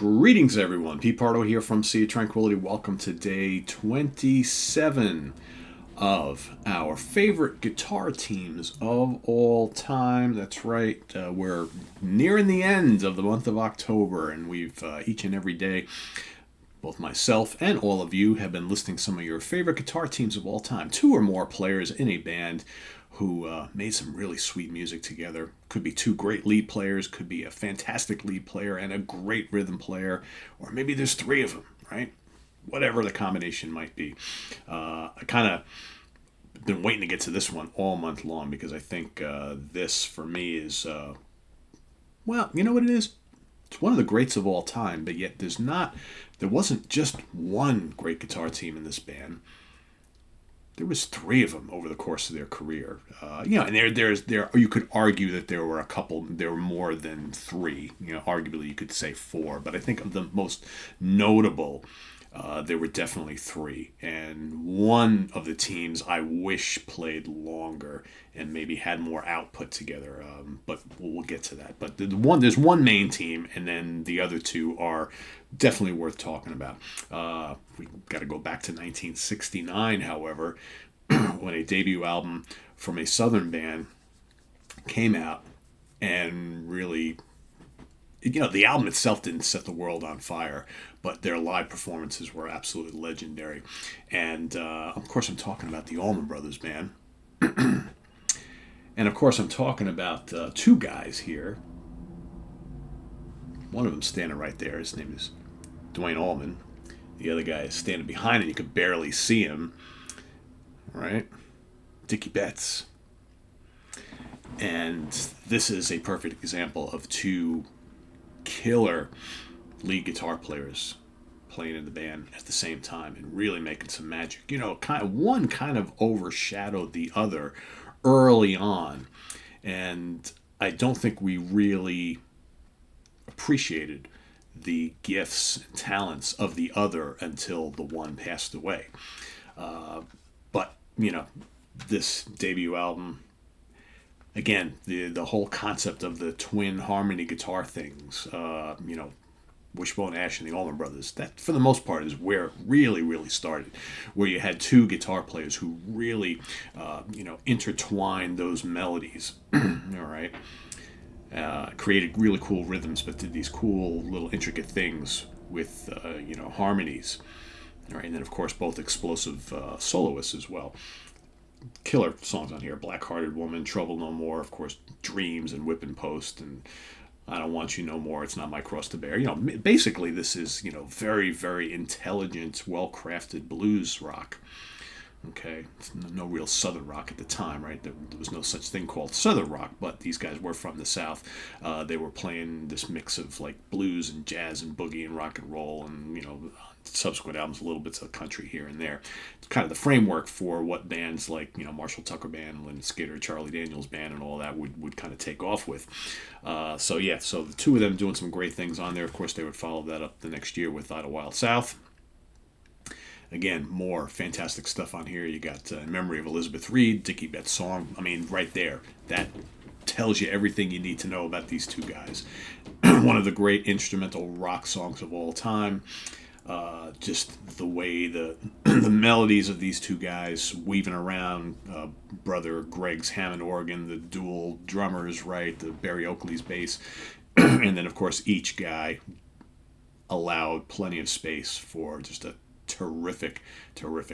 Greetings, everyone. Pete Pardo here from Sea of Tranquility. Welcome to day 27 of our favorite guitar teams of all time. That's right. We're nearing the end of the month of October, and we've each and every day, both myself and all of you, have been listing some of your favorite guitar teams of all time. Two or more players in a band who made some really sweet music together. Could be two great lead players, could be a fantastic lead player and a great rhythm player, or maybe there's three of them, right? Whatever the combination might be. I kind of been waiting to get to this one all month long because I think this, for me, is, well, you know what it is? It's one of the greats of all time, but yet there wasn't just one great guitar team in this band. There was three of them over the course of their career. And there you could argue that there were more than three. Arguably you could say four, but I think of the most notable, there were definitely three. And one of the teams I wish played longer and maybe had more output together. But we'll get to that. But there's one main team, and then the other two are definitely worth talking about. We got to go back to 1969, however, when a debut album from a Southern band came out, and really, the album itself didn't set the world on fire, but their live performances were absolutely legendary. And of course, I'm talking about the Allman Brothers Band. And of course, I'm talking about two guys here. One of them standing right there. His name is Dwayne Allman. The other guy is standing behind him. You could barely see him. Right? Dickie Betts. And this is a perfect example of two killer lead guitar players playing in the band at the same time and really making some magic. One kind of overshadowed the other early on. And I don't think we really appreciated the gifts and talents of the other until the one passed away. But this debut album, again, the whole concept of the twin harmony guitar things, Wishbone Ash and the Allman Brothers, that for the most part is where it really, really started, where you had two guitar players who really, intertwined those melodies, all right, created really cool rhythms, but did these cool little intricate things with, harmonies, all right, and then of course both explosive soloists as well. Killer songs on here: Black-Hearted Woman, Trouble No More, of course, Dreams and Whip and Post, and I Don't Want You No More, It's Not My Cross to Bear. Basically this is, very, very intelligent, well-crafted blues rock. Okay, it's no real Southern rock at the time, right? There was no such thing called Southern rock, but these guys were from the South. They were playing this mix of like blues and jazz and boogie and rock and roll, and subsequent albums, little bits of country here and there. It's kind of the framework for what bands like Marshall Tucker Band, Lynyrd Skynyrd, Charlie Daniels Band, and all that would kind of take off with. So the two of them doing some great things on there. Of course, they would follow that up the next year with Idlewild South. Again, more fantastic stuff on here. You got In Memory of Elizabeth Reed, Dickie Betts song. I mean, right there. That tells you everything you need to know about these two guys. One of the great instrumental rock songs of all time. Just the way the melodies of these two guys weaving around brother Greg's Hammond organ, the dual drummers, right, the Barry Oakley's bass, and then of course each guy allowed plenty of space for just a terrific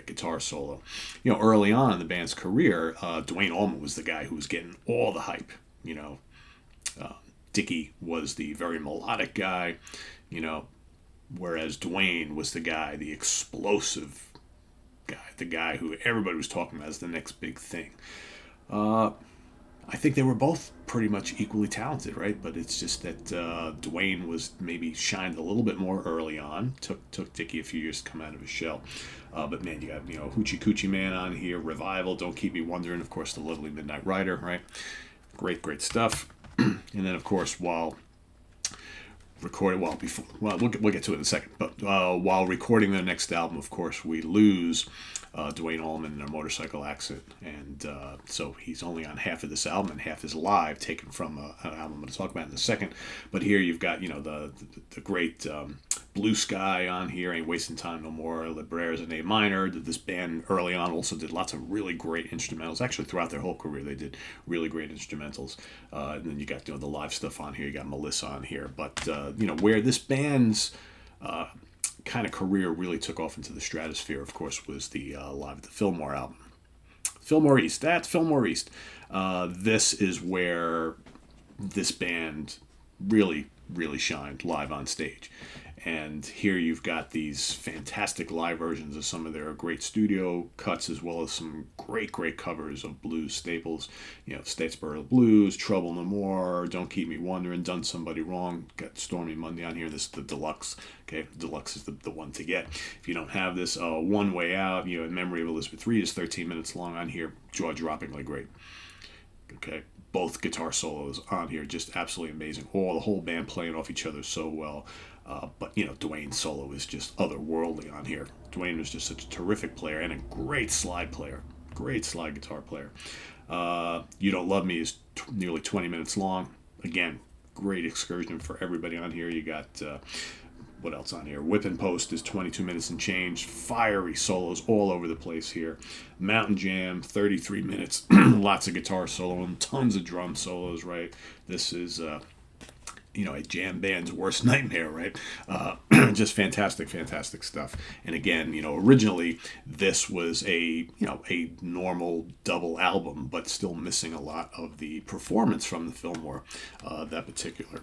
guitar solo. Early on in the band's career, Dwayne Allman was the guy who was getting all the hype. Dickie was the very melodic guy, whereas Dwayne was the explosive guy, the guy who everybody was talking about as the next big thing. I think they were both pretty much equally talented, right? But it's just that Dwayne was maybe shined a little bit more early on. Took Dickie a few years to come out of his shell. But man, you got Hoochie Coochie Man on here, Revival, Don't Keep Me Wondering, of course, The Lovely Midnight Rider, right? Great stuff. And then of course, while recorded we'll get to it in a second, but while recording their next album, of course, we lose Dwayne Allman in a motorcycle accident, and so he's only on half of this album, and half is live, taken from an album I'm going to talk about in a second. But here you've got the great Blue Sky on here, Ain't Wasting Time No More, Libreras in A minor. This band early on also did lots of really great instrumentals. Actually, throughout their whole career, they did really great instrumentals. And then you got the live stuff on here. You got Melissa on here, but where this band's kind of career really took off into the stratosphere, of course, was the Live at the Fillmore album. Fillmore East. That's Fillmore East. This is where this band really, really shined live on stage. And here you've got these fantastic live versions of some of their great studio cuts, as well as some great, great covers of blues staples. Statesboro Blues, Trouble No More, Don't Keep Me Wondering, Done Somebody Wrong. Got Stormy Monday on here. This is the deluxe. Okay, deluxe is the one to get. If you don't have this, One Way Out, In Memory of Elizabeth Reed is 13 minutes long on here. Jaw-droppingly great. Okay, both guitar solos on here, just absolutely amazing. The whole band playing off each other so well. But Dwayne's solo is just otherworldly on here. Dwayne was just such a terrific player and a great slide player, great slide guitar player. You Don't Love Me is nearly 20 minutes long. Again, great excursion for everybody on here. You got what else on here? Whip and Post is 22 minutes and change. Fiery solos all over the place here. Mountain Jam, 33 minutes. Lots of guitar solo and tons of drum solos, right? This is a jam band's worst nightmare, right? Just fantastic, fantastic stuff. And again, originally this was a normal double album, but still missing a lot of the performance from the Fillmore that particular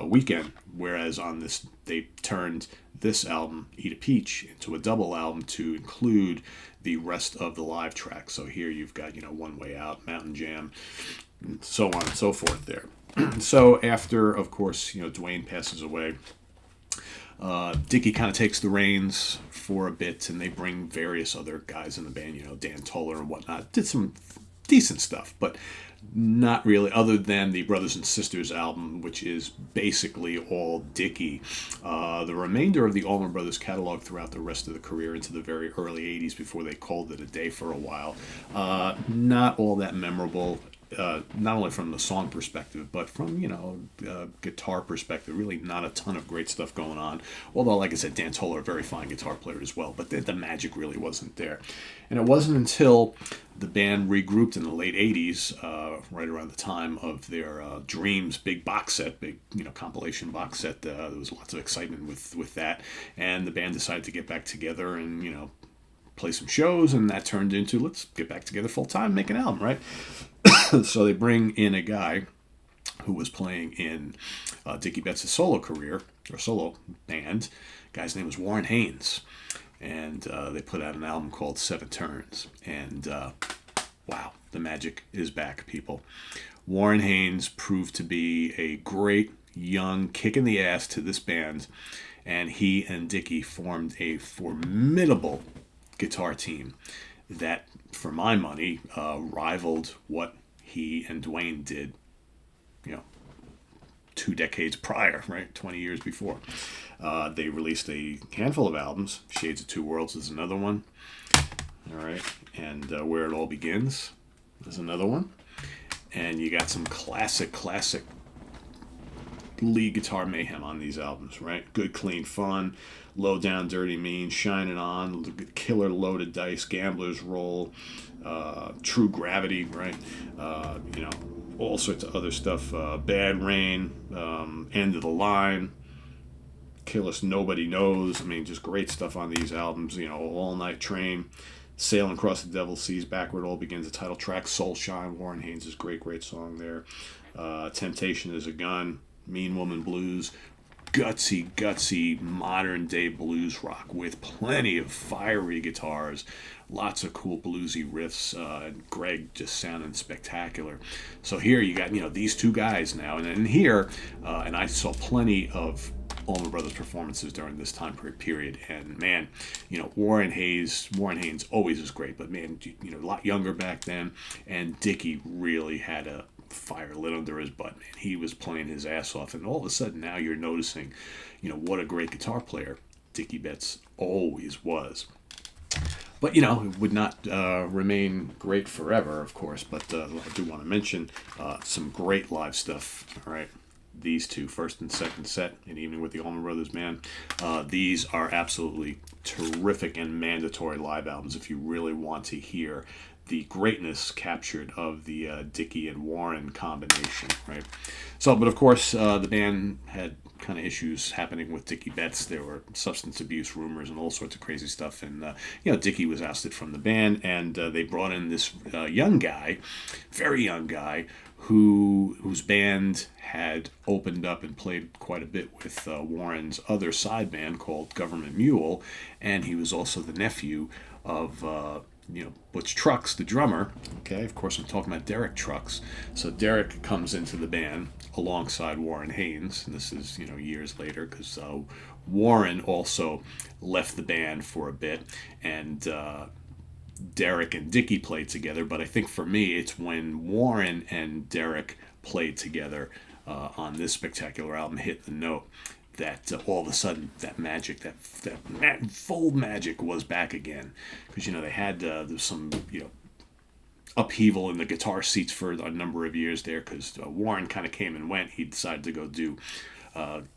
weekend. Whereas on this, they turned this album, Eat a Peach, into a double album to include the rest of the live tracks. So here you've got, One Way Out, Mountain Jam, and so on and so forth there. So after, of course, Dwayne passes away, Dickie kind of takes the reins for a bit, and they bring various other guys in the band, Dan Toller and whatnot. Did some decent stuff, but not really, other than the Brothers and Sisters album, which is basically all Dickie. The remainder of the Allman Brothers catalog throughout the rest of the career into the very early 80s before they called it a day for a while. Not all that memorable. Not only from the song perspective, but from, guitar perspective, really not a ton of great stuff going on. Although, like I said, Dan Toller, a very fine guitar player as well, but the magic really wasn't there. And it wasn't until the band regrouped in the late 80s, right around the time of their Dreams big box set, big, compilation box set. There was lots of excitement with that. And the band decided to get back together and, play some shows, and that turned into, let's get back together full time, make an album, right? So they bring in a guy who was playing in Dickie Betts' solo career, or solo band. The guy's name was Warren Haynes. And they put out an album called Seven Turns. And wow, the magic is back, people. Warren Haynes proved to be a great young kick in the ass to this band. And he and Dickie formed a formidable guitar team that, for my money, rivaled what he and Dwayne did, 2 decades prior, right? 20 years before. They released a handful of albums. Shades of Two Worlds is another one. All right. And Where It All Begins is another one. And you got some classic lead guitar mayhem on these albums, right? Good, Clean Fun, Low Down, Dirty Mean, Shining On, Killer Loaded Dice, Gambler's Roll, True Gravity, right? All sorts of other stuff. Bad Rain, End of the Line, Kill Us Nobody Knows. I mean, just great stuff on these albums. All Night Train, Sailing Across the Devil's Seas, Backward All Begins, the title track, Soul Shine, Warren Haynes' great song there. Temptation Is a Gun, Mean Woman Blues, gutsy modern day blues rock with plenty of fiery guitars, lots of cool bluesy riffs, and Greg just sounding spectacular. So here you got these two guys now, and here and I saw plenty of Allman Brothers performances during this time period, and man, Warren Haynes always is great, but man, a lot younger back then, and Dickie really had a fire lit under his butt, man. He was playing his ass off, and all of a sudden now you're noticing, what a great guitar player Dickie Betts always was. But, it would not remain great forever, of course. But I do want to mention some great live stuff. All right. These two, first and second set, in Evening with the Allman Brothers Band. These are absolutely terrific and mandatory live albums if you really want to hear the greatness captured of the Dickie and Warren combination, right? So, but of course, the band had kind of issues happening with Dickie Betts. There were substance abuse rumors and all sorts of crazy stuff, and Dickie was ousted from the band, and they brought in this young guy, very young guy, whose band had opened up and played quite a bit with Warren's other side band called Government Mule, and he was also the nephew of Butch Trucks, the drummer. Okay, of course I'm talking about Derek Trucks. So Derek comes into the band alongside Warren Haynes, and this is years later, because Warren also left the band for a bit, and Derek and Dickie played together. But I think for me it's when Warren and Derek played together on this spectacular album, Hit the Note, that all of a sudden that magic, that full magic was back again. Because they had there's some upheaval in the guitar seats for a number of years there, because Warren kind of came and went. He decided to go do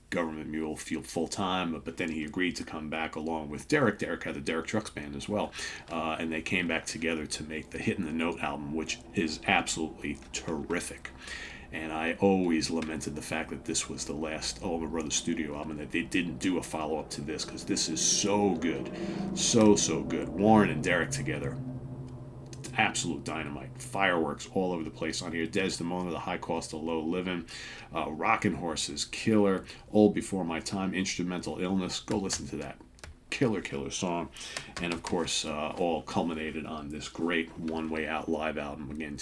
Government Mule full time, but then he agreed to come back along with Derek. Derek had the Derek Trucks band as well, and they came back together to make the Hitting the Note album, which is absolutely terrific. And I always lamented the fact that this was the last Allman Brothers studio album, that they didn't do a follow-up to this, because this is so good. So good. Warren and Derek together. Absolute dynamite. Fireworks all over the place on here. Desdemona, The High Cost of Low Living. Rockin' Horses, killer. Old Before My Time, Instrumental Illness. Go listen to that. Killer song. And of course, all culminated on this great One Way Out live album. Again,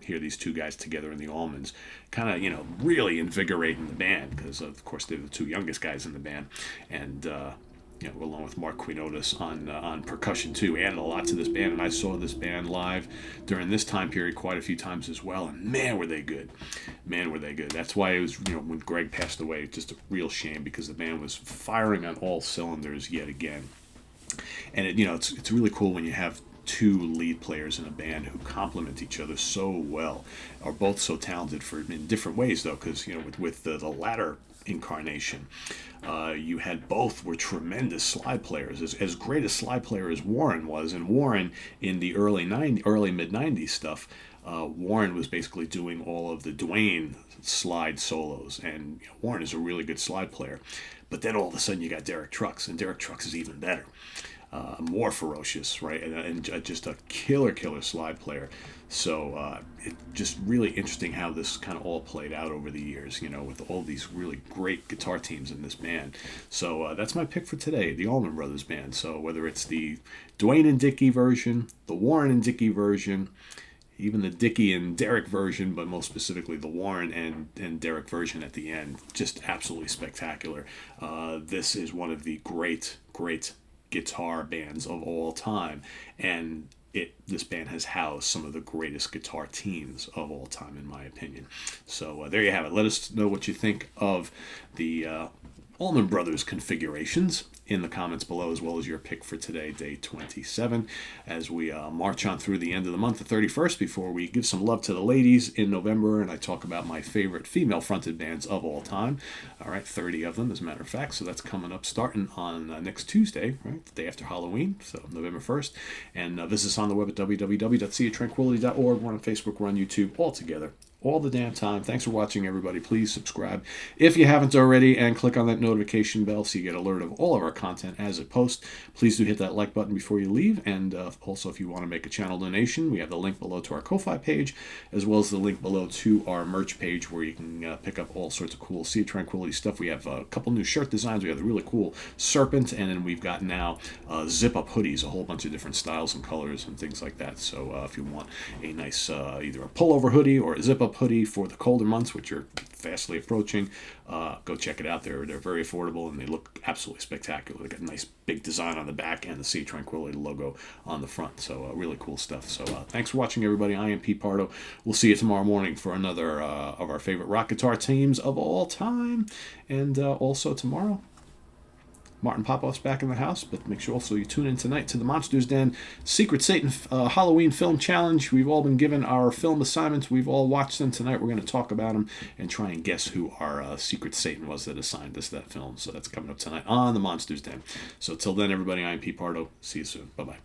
hear these two guys together in the Allmans, kind of really invigorating the band, because of course they're the two youngest guys in the band, and along with Mark Quinones on percussion too, added a lot to this band. And I saw this band live during this time period quite a few times as well, and man were they good. That's why it was, when Greg passed away, just a real shame, because the band was firing on all cylinders yet again. And it's really cool when you have two lead players in a band who complement each other so well, are both so talented in different ways though, because with the latter incarnation, you had both were tremendous slide players, as great a slide player as Warren was. And Warren, in the early mid 90s stuff, Warren was basically doing all of the Dwayne slide solos, and Warren is a really good slide player. But then all of a sudden you got Derek Trucks, and Derek Trucks is even better, more ferocious, right, and just a killer slide player. So it's just really interesting how this kind of all played out over the years, with all these really great guitar teams in this band. So that's my pick for today, the Allman Brothers Band. So whether it's the Dwayne and Dickie version, the Warren and Dickie version, even the Dickie and Derek version, but most specifically the Warren and Derek version at the end, just absolutely spectacular. This is one of the great guitar bands of all time, and this band has housed some of the greatest guitar teams of all time, in my opinion. So there you have it. Let us know what you think of the Allman Brothers configurations in the comments below, as well as your pick for today, day 27, as we march on through the end of the month, the 31st, before we give some love to the ladies in November, and I talk about my favorite female-fronted bands of all time. All right, 30 of them, as a matter of fact, so that's coming up starting on next Tuesday, right, the day after Halloween, so November 1st, and visit us on the web at www.seaoftranquility.org. We're on Facebook, we're on YouTube, all together, all the damn time. Thanks for watching, everybody. Please subscribe if you haven't already, and click on that notification bell so you get alert of all of our content as it posts. Please do hit that like button before you leave, and also if you want to make a channel donation, we have the link below to our Ko-Fi page, as well as the link below to our merch page, where you can pick up all sorts of cool Sea of Tranquility stuff. We have a couple new shirt designs. We have the really cool serpent, and then we've got now zip-up hoodies, a whole bunch of different styles and colors and things like that. So if you want a nice either a pullover hoodie or a zip-up hoodie for the colder months, which are fastly approaching. Go check it out. They're very affordable, and they look absolutely spectacular. They got a nice big design on the back and the Sea Tranquility logo on the front. So really cool stuff. So thanks for watching, everybody. I am Pete Pardo. We'll see you tomorrow morning for another of our favorite rock guitar teams of all time. And also tomorrow, Martin Popoff's back in the house, but make sure also you tune in tonight to the Monsters Den Secret Satan Halloween Film Challenge. We've all been given our film assignments. We've all watched them. Tonight we're going to talk about them and try and guess who our Secret Satan was that assigned us that film. So that's coming up tonight on the Monsters Den. So till then, everybody, I'm Pete Pardo. See you soon. Bye-bye.